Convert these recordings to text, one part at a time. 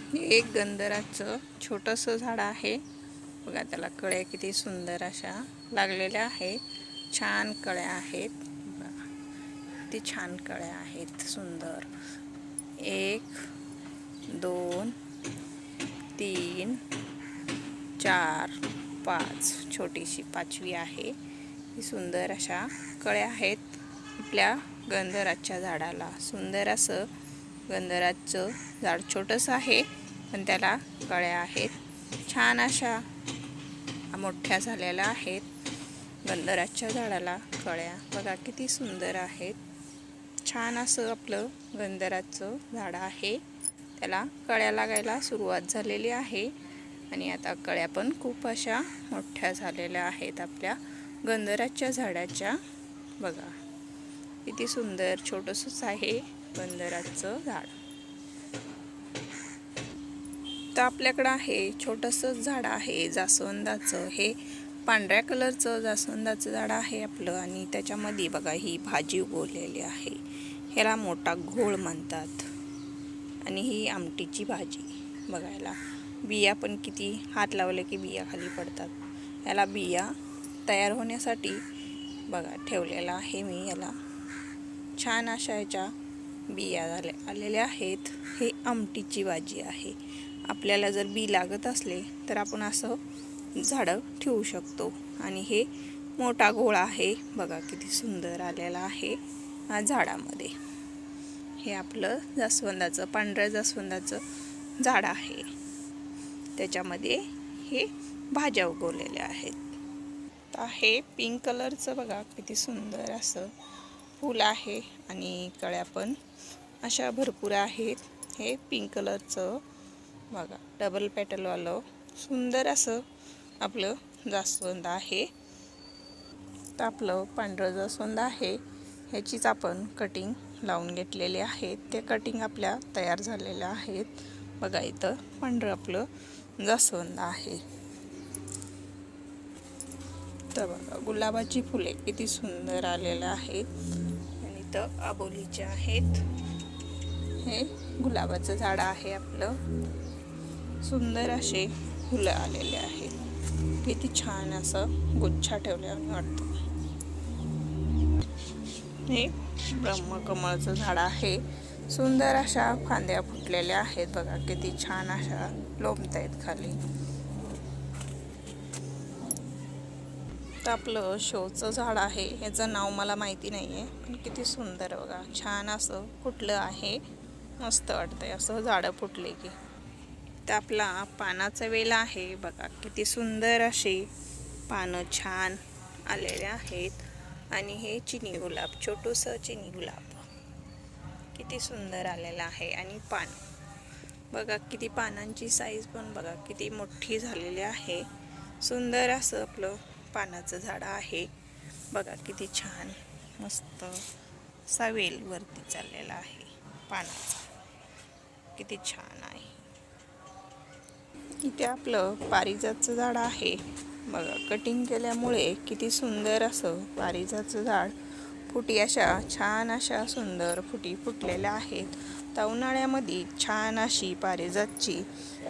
एक गंधराचं छोटंसं झाड आहे बघा. त्याला कळ्या किती सुंदर अशा लागलेल्या आहेत. छान कळ्या आहेत बघा, किती छान कळ्या आहेत सुंदर. 1 2 3 4 5 छोटीशी 5वी आहे. ही सुंदर अशा कळ्या आहेत आपल्या गंधराच्या झाडाला. सुंदर असं गंधराचं झाड छोटंसं आहे पण त्याला कळ्या आहेत. छान अशा मोठ्या झालेल्या आहेत गंधराच्या झाडाला कळ्या बघा किती सुंदर आहेत. छान असं आपलं गंधराचं झाड आहे. त्याला कळ्या लागायला सुरुवात झालेली आहे आणि आता कळ्या पण खूप अशा मोठ्या झालेल्या आहेत आपल्या गंधराच्या झाडाच्या. बघा किती सुंदर छोटंसंच आहे गंधराचं झाड. तर आपल्याकडं आहे छोटंसं झाड आहे जास्वंदाचं. हे पांढऱ्या कलरचं जास्वंदाचं झाड आहे आपलं आणि त्याच्यामध्ये बघा ही भाजी उगवलेली आहे. ह्याला मोठा घोळ म्हणतात आणि ही आमटीची भाजी. बघायला बिया पण किती हात लावले की बिया खाली पडतात. याला बिया तयार होण्यासाठी बघा ठेवलेला आहे मी. याला छान अशा ह्याच्या बिया आलेल्या आहेत. हे आमटीची भाजी आहे. आपल्याला जर बी लागत असले तर आपण असं झाडं ठेवू शकतो. आणि हे मोठा घोळा आहे बघा किती सुंदर आलेला आहे झाडामध्ये. हे आपलं जास्वंदाचं पांढऱ्या जास्वंदाचं झाड आहे. त्याच्यामध्ये हे भाज्या उगवलेल्या आहेत. तर हे पिंक कलरचं बघा किती सुंदर असं फूल आहे आणि कळ्या पण अशा भरपूर आहेत. हे पिंक कलरचं बघा डबल पेटलवालं सुंदर असं आपलं जास्वंद आहे. तर आपलं पांढरं जास्वंद आहे ह्याचीच आपण कटिंग लावून घेतलेले आहेत. ते कटिंग आपल्या तयार झालेल्या आहेत. बघा इथं पांढरं आपलं जास्वंद आहे. तर बघा गुलाबाची फुले किती सुंदर आलेल्या आहेत आणि इथं आबोलीचे आहेत. हे गुलाबाचं झाड आहे आपलं. सुंदर असे फुलं आलेले आहेत. किती छान असं गुच्छा ठेवल्यावर वाटतं. हे ब्रह्मकमळचं झाड आहे. सुंदर अशा फांद्या फुटलेल्या आहेत बघा किती छान अशा लोंबतायत खाली. तर आपलं शोचं झाड आहे. याचं नाव मला माहिती नाही आहे पण किती सुंदर बघा छान असं फुटलं आहे. मस्त वाटतंय असं झाडं फुटले की. तर आपला पानाचा वेल आहे बघा किती सुंदर असे पानं छान आलेले आहेत. आणि हे चिनी गुलाब छोटूसं चिनी गुलाब किती सुंदर आलेलं आहे. आणि पान बघा किती पानांची साईज पण बघा किती मोठी झालेली आहे. सुंदर असं आपलं पानाचं झाड आहे बघा किती छान मस्त असा वेल वरती चाललेला आहे पानाचा. किती छान आहे. इथे आपलं पारिजातचं झाड आहे बघा. कटिंग केल्यामुळे किती सुंदर असं पारिजातचं झाड फुटी अशा छान अशा सुंदर फुटी फुटलेल्या आहेत. तर उन्हाळ्यामध्ये छान अशी पारिजातची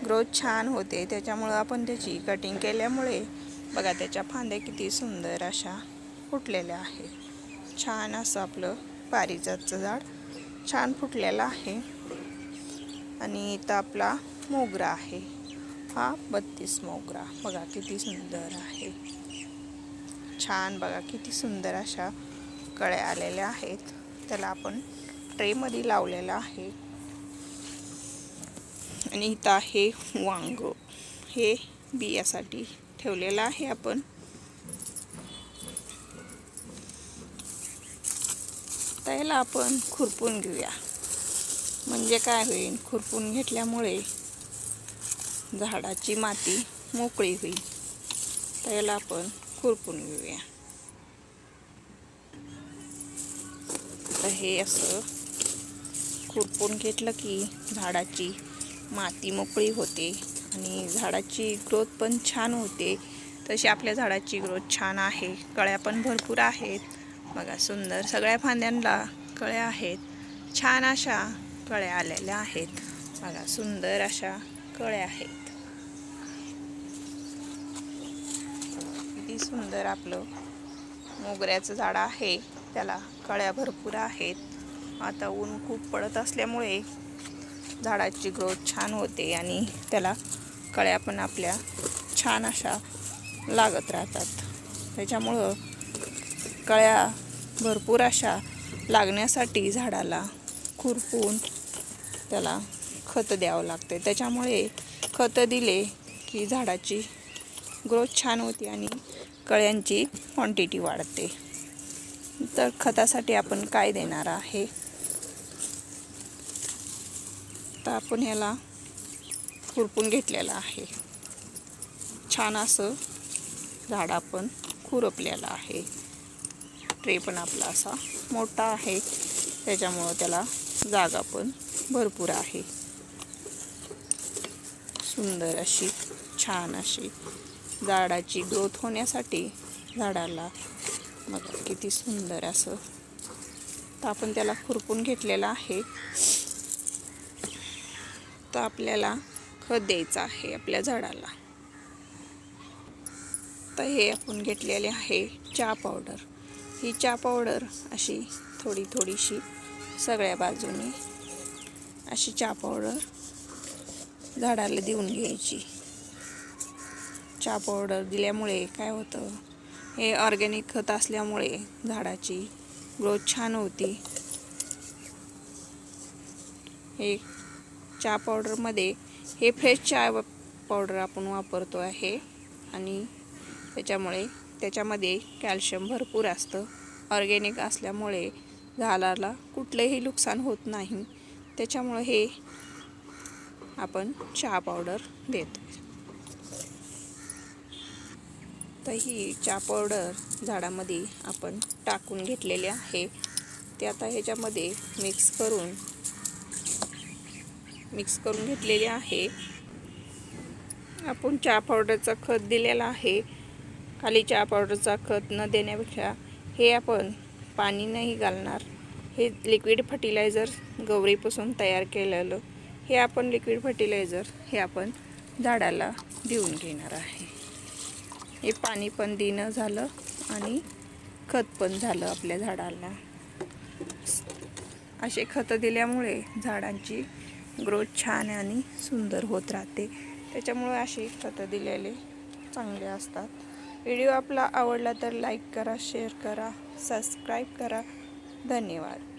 ग्रोथ छान होते. त्याच्यामुळं आपण त्याची कटिंग केल्यामुळे बघा त्याच्या फांद्या किती सुंदर अशा फुटलेल्या आहेत. छान असं आपलं पारिजातचं झाड छान फुटलेलं आहे. आणि इथं आपला मोगरा आहे. हा 32 मोगरा बघा किती सुंदर आहे. छान बघा किती सुंदर अशा कळ्या आलेल्या आहेत. त्याला आपण ट्रेमध्ये लावलेला आहे. आणि इथं आहे वांग. हे बियासाठी ठेवलेलं आहे आपण. त्याला आपण खुरपून घेऊया. म्हणजे काय होईल खुरपून घेतल्यामुळे झाडाची माती मोकळी होईल. त्याला आपण खुरपून घेऊया. तर हे असं खुरपून घेतलं की झाडाची माती मोकळी होते आणि झाडाची ग्रोथ पण छान होते. तशी आपल्या झाडाची ग्रोथ छान आहे. कळ्या पण भरपूर आहेत बघा सुंदर. सगळ्या फांद्यांना कळ्या आहेत. छान अशा कळ्या आलेल्या आहेत. बघा सुंदर अशा कळ्या आहेत. किती सुंदर आपलं मोगऱ्याचं झाड आहे, त्याला कळ्या भरपूर आहेत. आता ऊन खूप पडत असल्यामुळे झाडाची ग्रोथ छान होते आणि त्याला कळ्या पण आपल्या छान अशा लागत राहतात. त्याच्यामुळं कळ्या भरपूर अशा लागण्यासाठी झाडाला खुरपून त्याला खत द्यावं लागते. त्याच्यामुळे खत दिले की झाडाची ग्रोथ छान होते आणि कळ्यांची क्वांटिटी वाढते. तर खतासाठी आपण काय देणार आहे, तर आपण ह्याला खुरपून घेतलेलं आहे. छान असं झाड आपण खुरपलेलं आहे. ट्रे पण आपला असा मोठा आहे, त्याच्यामुळं त्याला जागा पण भरपूर आहे. सुंदर अशी छान अशी झाडाची ग्रोथ होण्यासाठी झाडाला बघा किती सुंदर असं, तर आपण त्याला खुरपून घेतलेलं आहे. तर आपल्याला खत द्यायचं आहे आपल्या झाडाला. तर हे आपण घेतलेले आहे चहा पावडर. ही चहा पावडर अशी थोडी थोडीशी सगळ्या बाजूने अशी चहा पावडर झाडाला देऊन घ्यायची. चहा पावडर दिल्यामुळे काय होतं, हे ऑर्गॅनिक खत असल्यामुळे झाडाची ग्रोथ छान होती. हे चहा पावडरमध्ये हे फ्रेश चहा पावडर आपण वापरतो आहे आणि त्याच्यामध्ये कॅल्शियम भरपूर असतं. ऑर्गॅनिक असल्यामुळे झाडाला कुठलेही नुकसान होत नाही. त्याच्यामुळे हे आपण चहा पावडर देतो. तर ही चहा पावडर झाडामध्ये आपण टाकून घेतलेली आहे. ते आता ह्याच्यामध्ये मिक्स करून घेतलेली आहे. आपण चहा पावडरचा खत दिलेला आहे. खाली चहा पावडरचा खत न देण्यापेक्षा हे आपण पाणी नाही घालणार, हे लिक्विड फर्टिलायझर गौरीपासून तयार केलेलं हे आपण लिक्विड फर्टिलायझर हे आपण झाडाला देऊन घेणार आहे. हे पाणी पण देणं झालं आणि खत पण झालं आपल्या झाडाला. असे खत दिल्यामुळे झाडांची ग्रोथ छान आणि सुंदर होत राहते. त्याच्यामुळे असे खत दिलेले चांगले असतात. व्हिडिओ आपला आवडला तर लाईक करा, शेअर करा, सबस्क्राईब करा. धन्यवाद.